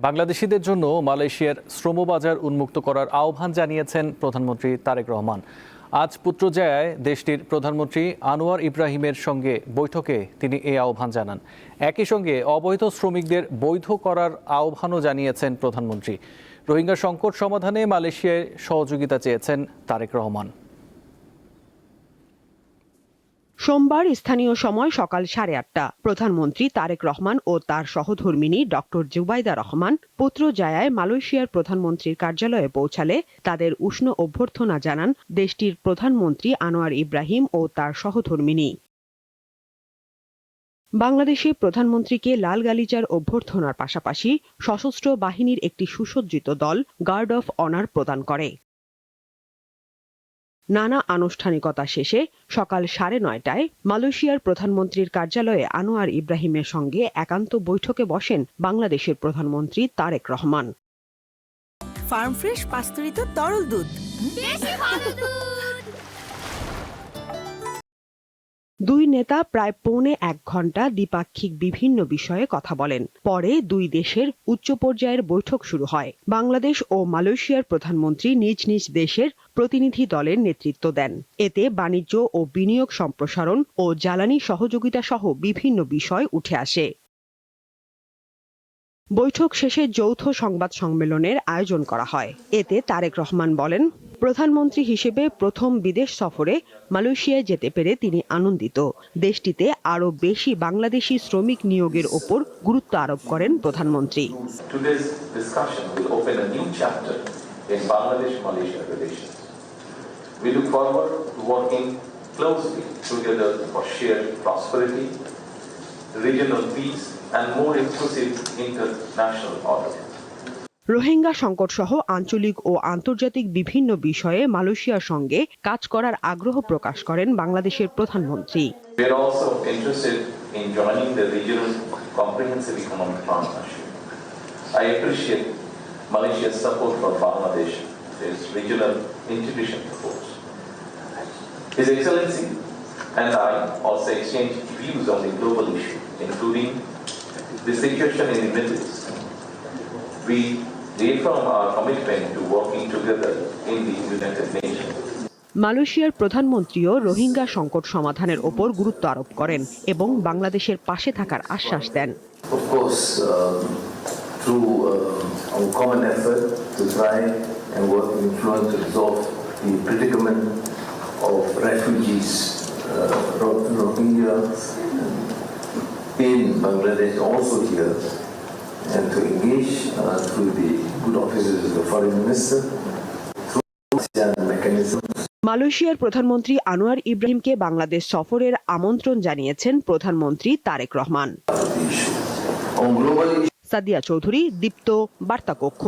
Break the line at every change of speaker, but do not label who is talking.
বাংলাদেশিদের জন্য মালয়েশিয়ার শ্রমবাজার উন্মুক্ত করার আহ্বান জানিয়েছেন প্রধানমন্ত্রী তারেক রহমান। আজ পুত্রজায়ায় দেশটির প্রধানমন্ত্রী আনোয়ার ইব্রাহিমের সঙ্গে বৈঠকে তিনি এই আহ্বান জানান। একই সঙ্গে অবৈধ শ্রমিকদের বৈধ করার আহ্বানও জানিয়েছেন প্রধানমন্ত্রী। রোহিঙ্গা সংকট সমাধানে মালয়েশিয়ায় সহযোগিতা চেয়েছেন তারেক রহমান।
সোমবার স্থানীয় সময় সকাল 8:30 প্রধানমন্ত্রী তারেক রহমান ও তার সহধর্মিণী ডক্টর জুবাইদা রহমান পুত্রজায়ায় মালয়েশিয়ার প্রধানমন্ত্রীর কার্যালয়ে পৌঁছালে তাদের উষ্ণ অভ্যর্থনা জানান দেশটির প্রধানমন্ত্রী আনোয়ার ইব্রাহিম ও তার সহধর্মিণী। বাংলাদেশে প্রধানমন্ত্রীকে লাল গালিচার অভ্যর্থনার পাশাপাশি সশস্ত্র বাহিনীর একটি সুসজ্জিত দল গার্ড অফ অনার প্রদান করে। নানা আনুষ্ঠানিকতা শেষে সকাল 9:30টায় মালয়েশিয়ার প্রধানমন্ত্রীর কার্যালয়ে আনোয়ার ইব্রাহিমের সঙ্গে একান্ত বৈঠকে বসেন বাংলাদেশের প্রধানমন্ত্রী তারেক রহমান।
ফার্ম ফ্রেশ পাস্তুরিত তরল দুধ,
দুই নেতা প্রায় 1.25 ঘণ্টা দ্বিপাক্ষিক বিভিন্ন বিষয়ে কথা বলেন। পরে দুই দেশের উচ্চ পর্যায়ের বৈঠক শুরু হয়। বাংলাদেশ ও মালয়েশিয়ার প্রধানমন্ত্রী নিজ নিজ দেশের প্রতিনিধি দলের নেতৃত্ব দেন। এতে বাণিজ্য ও বিনিয়োগ সম্প্রসারণ ও জ্বালানি সহযোগিতা সহ বিভিন্ন বিষয় উঠে আসে। বৈঠক শেষে যৌথ সংবাদ সম্মেলনের আয়োজন করা হয়। এতে তারেক রহমান বলেন, প্রধানমন্ত্রী হিসেবে প্রথম বিদেশ সফরে মালয়েশিয়ায় যেতে পেরে তিনি আনন্দিত। দেশটিতে আরও বেশি বাংলাদেশি শ্রমিক নিয়োগের ওপর গুরুত্ব আরোপ করেন প্রধানমন্ত্রী।
regional peace and more inclusive international order.
Rohingya সংকট সহ আঞ্চলিক ও আন্তর্জাতিক বিভিন্ন বিষয়ে মালয়েশিয়ার সঙ্গে কাজ করার আগ্রহ প্রকাশ করেন বাংলাদেশের প্রধানমন্ত্রী।
We are also interested in joining the regional comprehensive economic partnership. I appreciate Malaysia's support for Bangladesh, its regional integration efforts. His Excellency and I also exchanged views on the global issue, including the situation in the Middle East. We reaffirm our commitment to working together in the United Nations.
মালয়েশিয়ার প্রধানমন্ত্রীও রোহিঙ্গা সংকট সমাধানের ওপর গুরুত্ব আরোপ করেন এবং বাংলাদেশের পাশে থাকার আশ্বাস দেন।
Of course, through our common effort to try and work in influence to resolve the predicament of refugees, Rohingya in Bangladesh, also here, and to engage through the good offices of the foreign minister through mechanisms.
মালয়েশিয়ার প্রধানমন্ত্রী আনোয়ার ইব্রাহিমকে বাংলাদেশ সফরের আমন্ত্রণ জানিয়েছেন প্রধানমন্ত্রী তারেক রহমান। সাদিয়া চৌধুরী, দীপ্ত, বার্তা কক্ষ।